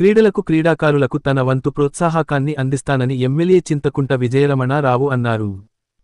క్రీడలకు క్రీడాకారులకు తన వంతు ప్రోత్సాహకాన్ని అందిస్తానని ఎమ్మెల్యే చింతకుంట విజయరమణ రావు అన్నారు.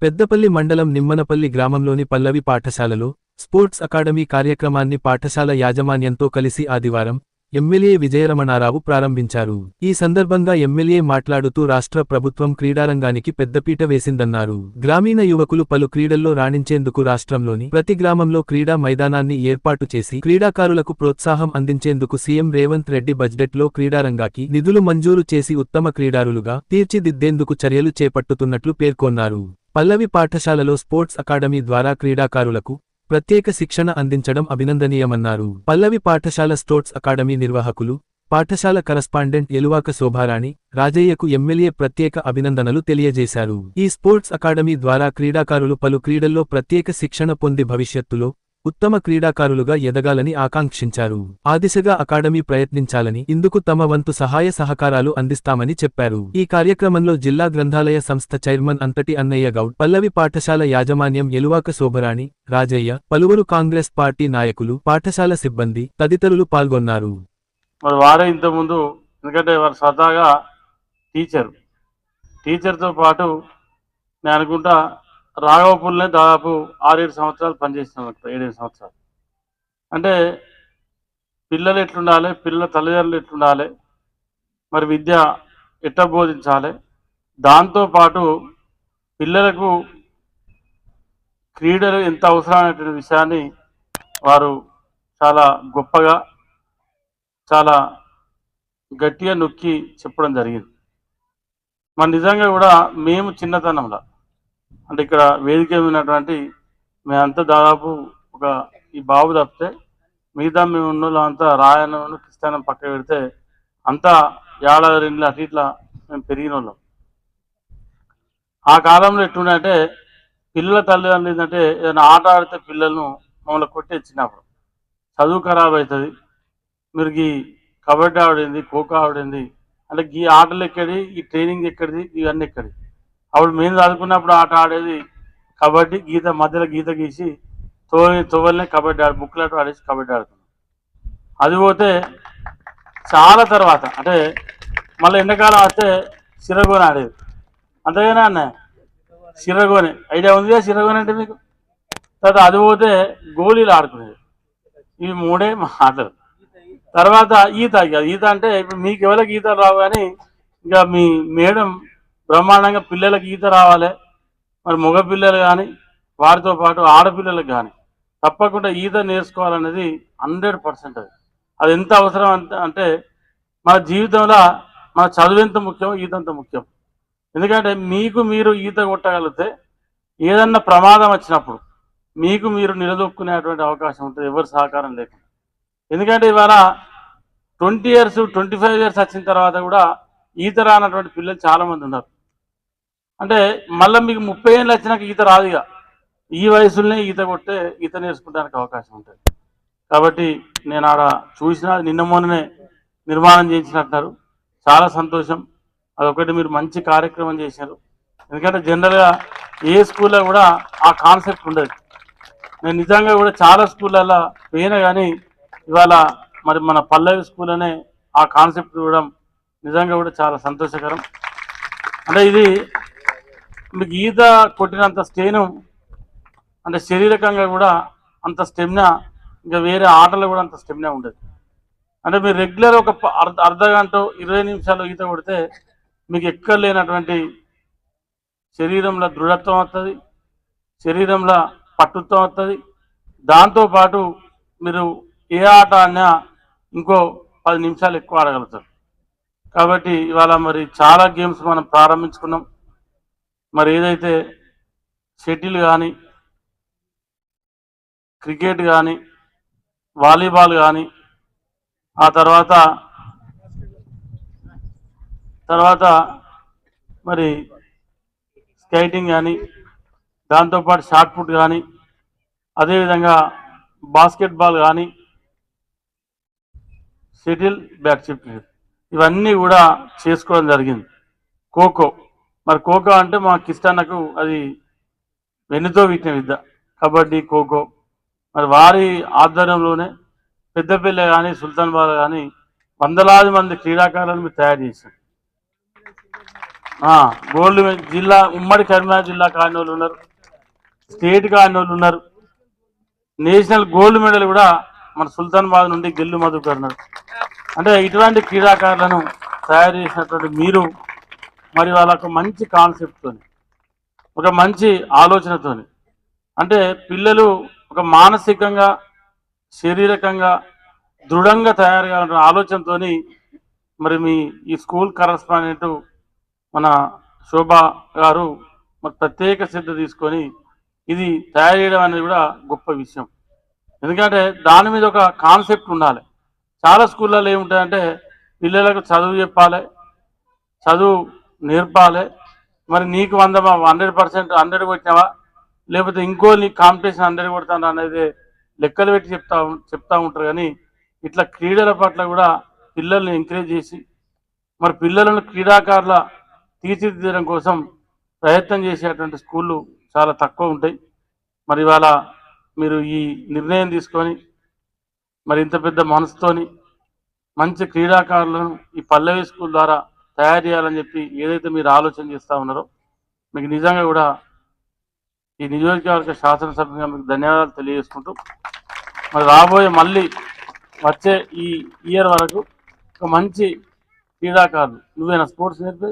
పెద్దపల్లి మండలం నిమ్మనపల్లి గ్రామంలోని పల్లవి పాఠశాలలో స్పోర్ట్స్ అకాడమీ కార్యక్రమాన్ని పాఠశాల యాజమాన్యంతో కలిసి ఆదివారం ఎమ్మెల్యే విజయరమణారావు ప్రారంభించారు. ఈ సందర్భంగా ఎమ్మెల్యే మాట్లాడుతూ రాష్ట్ర ప్రభుత్వం క్రీడారంగానికి పెద్దపీట వేసిందన్నారు. గ్రామీణ యువకులు పలు క్రీడల్లో రాణించేందుకు రాష్ట్రంలోని ప్రతి గ్రామంలో క్రీడా మైదానాన్ని ఏర్పాటు చేసి క్రీడాకారులకు ప్రోత్సాహం అందించేందుకు సీఎం రేవంత్ రెడ్డి బడ్జెట్లో క్రీడారంగాకి నిధులు మంజూరు చేసి ఉత్తమ క్రీడారులుగా తీర్చిదిద్దేందుకు చర్యలు చేపట్టుతున్నట్లు పేర్కొన్నారు. పల్లవి పాఠశాలలో స్పోర్ట్స్ అకాడమీ ద్వారా క్రీడాకారులకు ప్రత్యేక శిక్షణ అందించడం అభినందనీయమన్నారు. పల్లవి పాఠశాల స్పోర్ట్స్ అకాడమీ నిర్వాహకులు, పాఠశాల కరస్పాండెంట్ ఎలువాక శోభారాణి, రాజయ్యకు ఎమ్మెల్యే ప్రత్యేక అభినందనలు తెలియజేశారు. ఈ స్పోర్ట్స్ అకాడమీ ద్వారా క్రీడాకారులు పలు క్రీడల్లో ప్రత్యేక శిక్షణ పొంది భవిష్యత్తులో ఉత్తమ క్రీడాకారులుగా ఎదగాలని ఆకాంక్షించారు. ఆ దిశగా అకాడమీ ప్రయత్నించాలని, ఇందుకు తమ వంతు సహాయ సహకారాలు అందిస్తామని చెప్పారు. ఈ కార్యక్రమంలో జిల్లా గ్రంథాలయ సంస్థ చైర్మన్ అంతటి అన్నయ్య గౌడ్, పల్లవి పాఠశాల యాజమాన్యం ఎలువాక శోభరాణి, రాజయ్య, పలువురు కాంగ్రెస్ పార్టీ నాయకులు, పాఠశాల సిబ్బంది తదితరులు పాల్గొన్నారు. వారే ఇంతకుముందు ఎందుకంటే వారు సరదాగా టీచర్తో పాటు నేను అనుకుంటా రాఘవపూర్లోనే దాదాపు 6-7 సంవత్సరాలు పనిచేస్తున్నాను. 7-8 సంవత్సరాలు అంటే పిల్లలు ఎట్లుండాలి, పిల్లల తల్లిదండ్రులు ఎట్లుండాలి, మరి విద్య ఎట్లా బోధించాలి, దాంతోపాటు పిల్లలకు క్రీడలు ఎంత అవసరమైనటువంటి విషయాన్ని వారు చాలా గొప్పగా చాలా గట్టిగా నొక్కి చెప్పడం జరిగింది. మరి నిజంగా కూడా మేము చిన్నతనంలో అంటే ఇక్కడ వేదిక ఉన్నటువంటి మేమంతా దాదాపు ఒక ఈ బాబు తప్పితే మిగతా మేము ఉన్నోళ్ళు అంతా రాయనం క్రిస్టియనం పక్క పెడితే అంతా ఏడాది అటు ఇట్లా మేము పెరిగిన వాళ్ళం. ఆ కాలంలో ఎట్లుండే పిల్లల తల్లిదండ్రులు ఏంటంటే ఏదైనా ఆట ఆడితే పిల్లలను మమ్మల్ని కొట్టి చిన్నప్పుడు చదువు ఖరాబ్ అవుతుంది, మీరు ఈ కబడ్డీ ఆడింది, ఖోఖో ఆడింది అంటే ఈ ఆటలు ఎక్కడి, ఈ ట్రైనింగ్ ఎక్కడిది, ఇవన్నీ ఎక్కడి. అప్పుడు మేము చదువుకున్నప్పుడు ఆట ఆడేది కబడ్డీ, గీత మధ్యలో గీత గీసి తోవల్నే కబడ్డీ బుక్లెట్ ఆడేసి కబడ్డీ ఆడుతున్నాం. అది పోతే చాలా తర్వాత అంటే మళ్ళీ ఎండాకాలం వస్తే సిరగోని ఆడేది. అంతేగానే అన్న సిరగోని ఐడియా ఉందిగా, సిరగోని అంటే మీకు. తర్వాత అది పోతే గోళీలు ఆడుకునేది. ఇవి 3 ఆటలు. తర్వాత ఈత అంటే ఇప్పుడు మీకు ఎవరికి ఈతలు రావు కానీ ఇంకా మీ మేడం బ్రహ్మాండంగా పిల్లలకు ఈత రావాలి, మరి మగ పిల్లలు కానీ వారితో పాటు ఆడపిల్లలకు కానీ తప్పకుండా ఈత నేర్చుకోవాలనేది 100%. అది ఎంత అవసరం అంటే మన జీవితంలో మన చదువు ఎంత ముఖ్యం, ఈత ఎంత ముఖ్యం. ఎందుకంటే మీకు మీరు ఈత కొట్టగలిగితే ఏదన్నా ప్రమాదం వచ్చినప్పుడు మీకు మీరు నిలదొక్కునేటువంటి అవకాశం ఉంటుంది, ఎవరి సహకారం లేకుండా. ఎందుకంటే ఇవాళ 20 years 25 years వచ్చిన తర్వాత కూడా ఈత రానటువంటి పిల్లలు చాలామంది ఉన్నారు. అంటే మళ్ళీ మీకు 30 ఏళ్ళు వచ్చినాక ఈత రాదుగా, ఈ వయసులోనే ఈత నేర్చుకోవడానికి అవకాశం ఉంటుంది. కాబట్టి నేను ఆడ చూసిన నిన్న మొన్ననే నిర్మాణం చేయించినట్టున్నారు, చాలా సంతోషం. అదొకటి మీరు మంచి కార్యక్రమం చేశారు. ఎందుకంటే జనరల్గా ఏ స్కూల్లో కూడా ఆ కాన్సెప్ట్ ఉండదు. నేను నిజంగా కూడా చాలా స్కూళ్ళల్లో పోయినా కానీ ఇవాళ మరి మన పల్లవి స్కూల్ అనే ఆ కాన్సెప్ట్ ఇవ్వడం నిజంగా కూడా చాలా సంతోషకరం. అంటే ఇది మీకు ఈత కొట్టినంత స్టేను అంటే శారీరకంగా కూడా అంత స్టెమినా ఇంకా వేరే ఆటలు కూడా అంత స్టెమినా ఉండదు. అంటే మీరు రెగ్యులర్ ఒక అర్ధ గంట 20 నిమిషాలు ఈత కొడితే మీకు ఎక్కడ లేనటువంటి శరీరంలో దృఢత్వం వస్తుంది, శరీరంలో పట్టుత్వం వస్తుంది. దాంతోపాటు మీరు ఏ ఆట అన్నా ఇంకో 10 నిమిషాలు ఎక్కువ ఆడగలుగుతారు. కాబట్టి ఇవాళ మరి చాలా గేమ్స్ మనం ప్రారంభించుకున్నాం. మరి ఏదైతే షటిల్ కానీ, క్రికెట్ కానీ, వాలీబాల్ కానీ, ఆ తర్వాత మరి స్కేటింగ్ కానీ, దాంతోపాటు షార్ట్ పుట్ కానీ, అదేవిధంగా బాస్కెట్బాల్ కానీ, షటిల్, బ్యాస్కెట్బాల్ ఇవన్నీ కూడా చేసుకోవడం జరిగింది. ఖోఖో మరి ఖోఖో అంటే మా కిష్టన్నకు అది వెన్నుతో వీటిన విద్య. కబడ్డీ, ఖోఖో మరి వారి ఆధ్వర్యంలోనే పెద్దపల్లి కానీ, సుల్తానాబాద్ కానీ వందలాది మంది క్రీడాకారులను మీరు తయారు చేశారు. గోల్డ్ జిల్లా ఉమ్మడి కరీంనగర్ జిల్లా కాని వాళ్ళు ఉన్నారు, స్టేట్ కాని వాళ్ళు ఉన్నారు, నేషనల్ గోల్డ్ మెడల్ కూడా మన సుల్తానాబాద్ నుండి గెల్లు మధుకర్ ఉన్నారు. అంటే ఇటువంటి క్రీడాకారులను తయారు చేసినటువంటి మీరు మరి వాళ్ళకు మంచి కాన్సెప్ట్తోని, ఒక మంచి ఆలోచనతోని, అంటే పిల్లలు ఒక మానసికంగా శారీరకంగా దృఢంగా తయారు కావాలన్న ఆలోచనతోని మరి మీ ఈ స్కూల్ కరస్పాండెంట్ మన శోభ గారు మరి ప్రత్యేక శ్రద్ధ తీసుకొని ఇది తయారు చేయడం అనేది కూడా గొప్ప విషయం. ఎందుకంటే దాని మీద ఒక కాన్సెప్ట్ ఉండాలి. చాలా స్కూళ్ళలో ఏముంటాయంటే పిల్లలకు చదువు చెప్పాలి, చదువు నేర్పాలి, మరి నీకు 100% 100 కొట్టినావా లేకపోతే ఇంకో నీకు కాంపిటీషన్ 100 కొడతాను అనేది లెక్కలు పెట్టి చెప్తా ఉంటారు. కానీ ఇట్లా క్రీడల పట్ల కూడా పిల్లల్ని ఎంకరేజ్ చేసి మరి పిల్లలను క్రీడాకారుల తీర్చిదిద్దడం కోసం ప్రయత్నం చేసేటువంటి స్కూళ్ళు చాలా తక్కువ ఉంటాయి. మరి ఇవాళ మీరు ఈ నిర్ణయం తీసుకొని మరి ఇంత పెద్ద మనసుతోని మంచి క్రీడాకారులను ఈ పల్లవి స్కూల్ ద్వారా తయారు చేయాలని చెప్పి ఏదైతే మీరు ఆలోచన చేస్తూ ఉన్నారో మీకు నిజంగా కూడా ఈ నియోజకవర్గ శాసనసభ్యుగా మీకు ధన్యవాదాలు తెలియజేసుకుంటూ మరి రాబోయే మళ్ళీ వచ్చే ఈ ఇయర్ వరకు ఒక మంచి క్రీడాకారులు నువ్వేనా స్పోర్ట్స్ నేర్పే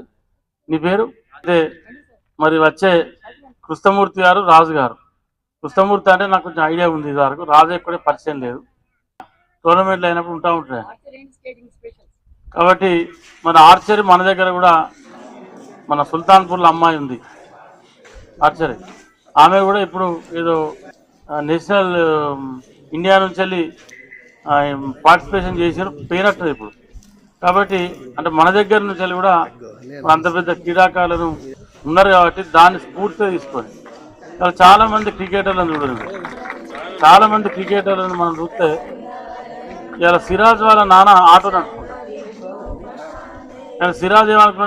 నీ పేరు అయితే మరి వచ్చే కృష్ణమూర్తి గారు రాజు గారు, కృష్ణమూర్తి అంటే నాకు కొంచెం ఐడియా ఉంది, ఇది వరకు రాజు కూడా పరిచయం లేదు, టోర్నమెంట్లు అయినప్పుడు ఉంటాయి. కాబట్టి మన ఆర్చరీ మన దగ్గర కూడా మన సుల్తాన్పూర్లో అమ్మాయి ఉంది ఆర్చరీ, ఆమె కూడా ఇప్పుడు ఏదో నేషనల్ ఇండియా నుంచి వెళ్ళి పార్టిసిపేషన్ చేసారు పోయినట్టు ఇప్పుడు. కాబట్టి అంటే మన దగ్గర నుంచి వెళ్ళి కూడా అంత పెద్ద క్రీడాకారులను ఉన్నారు కాబట్టి దాన్ని స్ఫూర్తిగా తీసుకొని చాలా మంది క్రికెటర్లను చూడండి, చాలా మంది క్రికెటర్లను మనం చూస్తే ఇలా సిరాజ్ వాళ్ళ నాన్న ఆటో నడుపుకుంటారు. కానీ సిరాజ్ ఏమనుకున్నాడు